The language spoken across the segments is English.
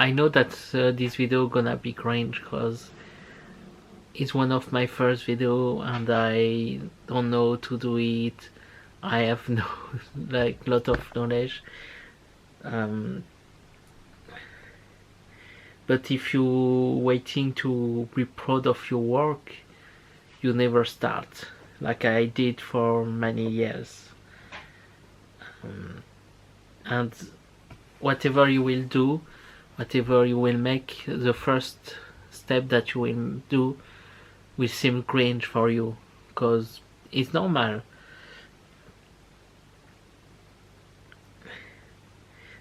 I know that this video gonna be cringe because it's one of my first video and I don't know to do it. I have no like lot of knowledge. But if you waiting to be proud of your work, you never start like I did for many years. And whatever you will do, whatever you will make, the first step that you will do will seem cringe for you because it's normal.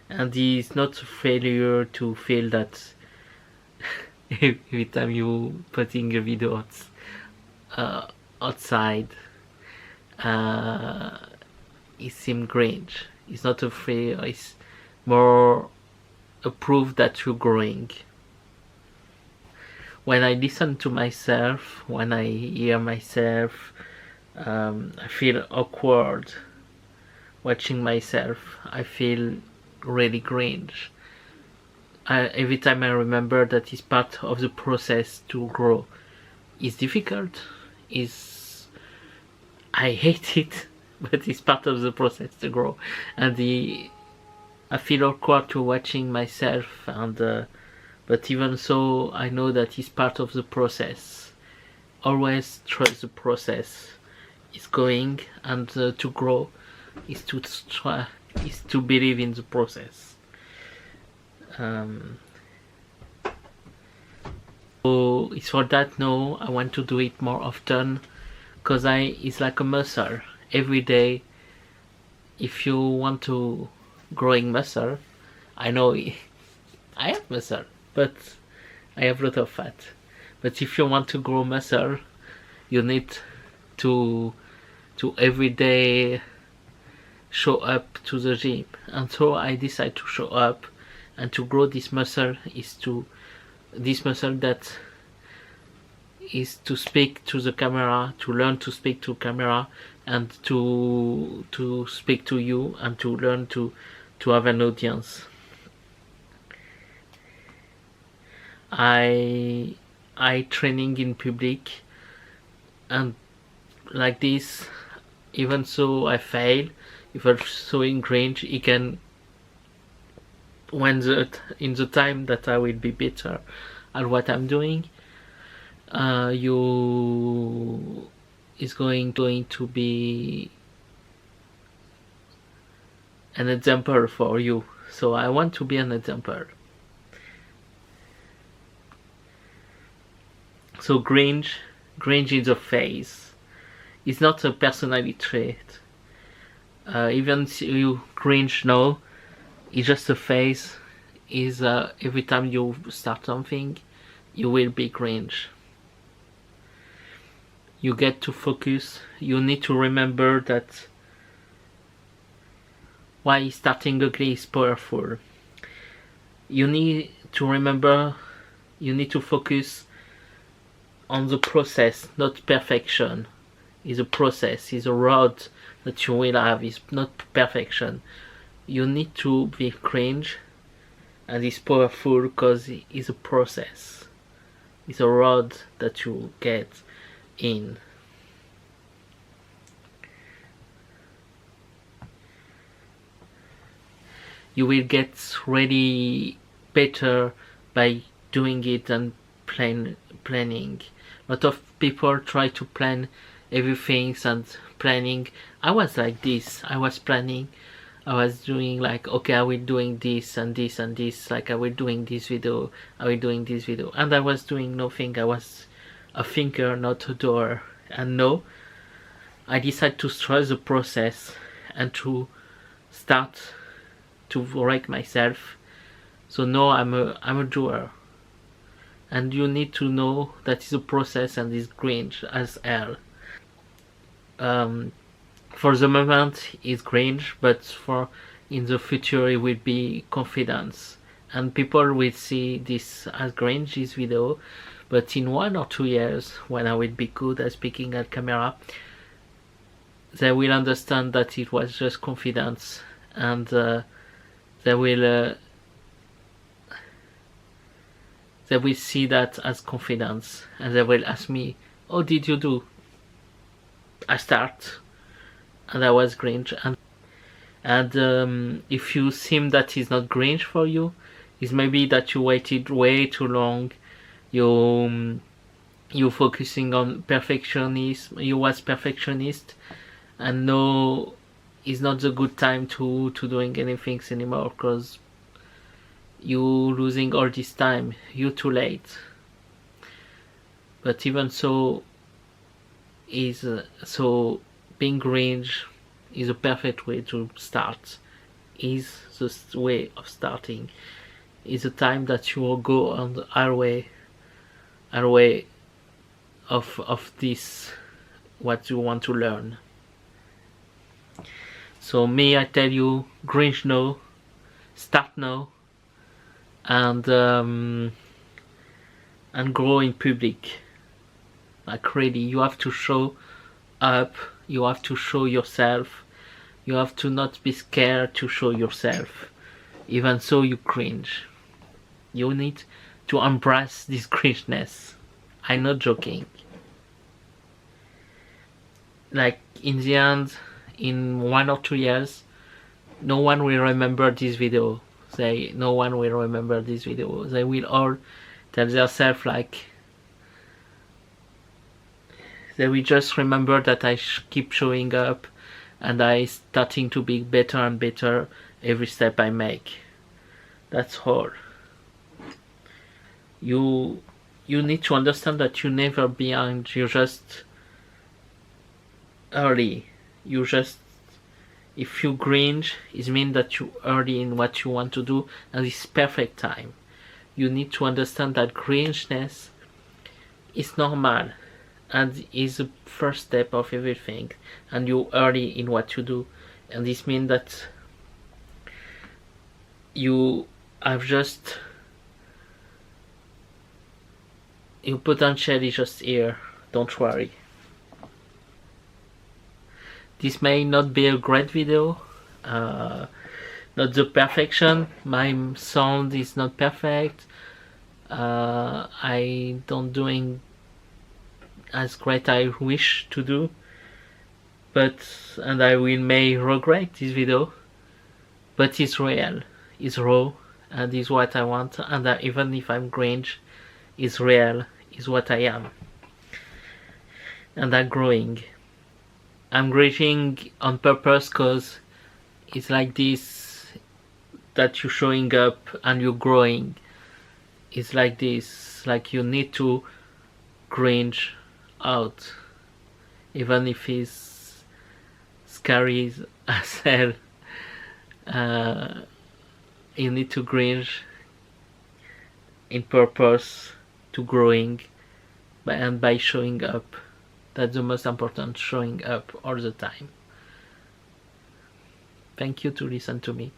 And it's not a failure to feel that every time you putting a video outside it seems cringe. It's not a failure, it's more a proof that you're growing. When I listen to myself, when I hear myself, I feel awkward watching myself. I feel really cringe. Every time I remember that it's part of the process to grow. It's difficult, I hate it, but it's part of the process to grow. And I feel awkward to watching myself, and but even so, I know that it's part of the process. Always trust the process. It's going, and to grow is to try, is to believe in the process. So it's for that now I want to do it more often, because it's like a muscle. Every day, if you want to growing muscle, I know I have muscle, but I have a lot of fat. But if you want to grow muscle, you need to every day show up to the gym. And so I decide to show up, and to grow this muscle this muscle that is to speak to the camera, to learn to speak to camera, and to speak to you, and to learn to have an audience. I training in public, and like this, even so I fail, if I'm showing cringe, it can, when in the time that I will be better at what I'm doing, you is going to be an example for you. So I want to be an example. So cringe is a phase. It's not a personality trait. Even if you cringe now, it's just a phase. Is every time you start something, you will be cringe. You get to focus. You need to remember that why starting ugly is powerful. You need to remember, you need to focus on the process, not perfection. It's a process, it's a road that you will have, it's not perfection. You need to be cringe, and it's powerful because it's a process. It's a road that you get in. You will get really better by doing it and planning. A lot of people try to plan everything and planning. I was like this. I was planning. I was doing like, okay, I will doing this and this and this. Like I will doing this video. I will doing this video, and I was doing nothing. I was a thinker, not a doer. And no, I decided to trust the process and to start to wreck myself. So now I'm a doer. And you need to know that it's a process and it's cringe as hell. For the moment it's cringe, but for in the future it will be confidence, and people will see this as cringe, this video, but in 1 or 2 years, when I will be good at speaking at camera, they will understand that it was just confidence, and they will they will see that as confidence, and they will ask me, "How did you do?" I start, and I was cringe, and if you seem that is not cringe for you, it's maybe that you waited way too long. You focusing on perfectionism. You was perfectionist, and no, it's not the good time to doing anything anymore, because you losing all this time. You too late. But even so, is so being cringe is a perfect way to start. Is the way of starting. Is a time that you will go on our way of this what you want to learn. So me, I tell you, cringe now, start now, and grow in public. Like really, you have to show up. You have to show yourself. You have to not be scared to show yourself. Even so, you cringe. You need to embrace this cringeness. I'm not joking. Like in the end, in 1 or 2 years, no one will remember this video. No one will remember this video. They will all tell themselves like, they will just remember that I keep showing up, and I starting to be better and better every step I make. That's all. You need to understand that you never behind. You're just early. You just, if you cringe, it means that you early in what you want to do, and it's perfect time. You need to understand that cringeness is normal and is the first step of everything, and you early in what you do, and this means that you have just, your potential is just here. Don't worry. This may not be a great video, not the perfection. My sound is not perfect. I don't doing as great I wish to do, and I may regret this video, but it's real, it's raw, and is what I want. And even if I'm cringe, it's real, is what I am, and I'm growing. I'm cringing on purpose, because it's like this, that you're showing up and you're growing. It's like this, like you need to cringe out, even if it's scary as hell. You need to cringe in purpose to growing, and by showing up. That's the most important, showing up all the time. Thank you to listen to me.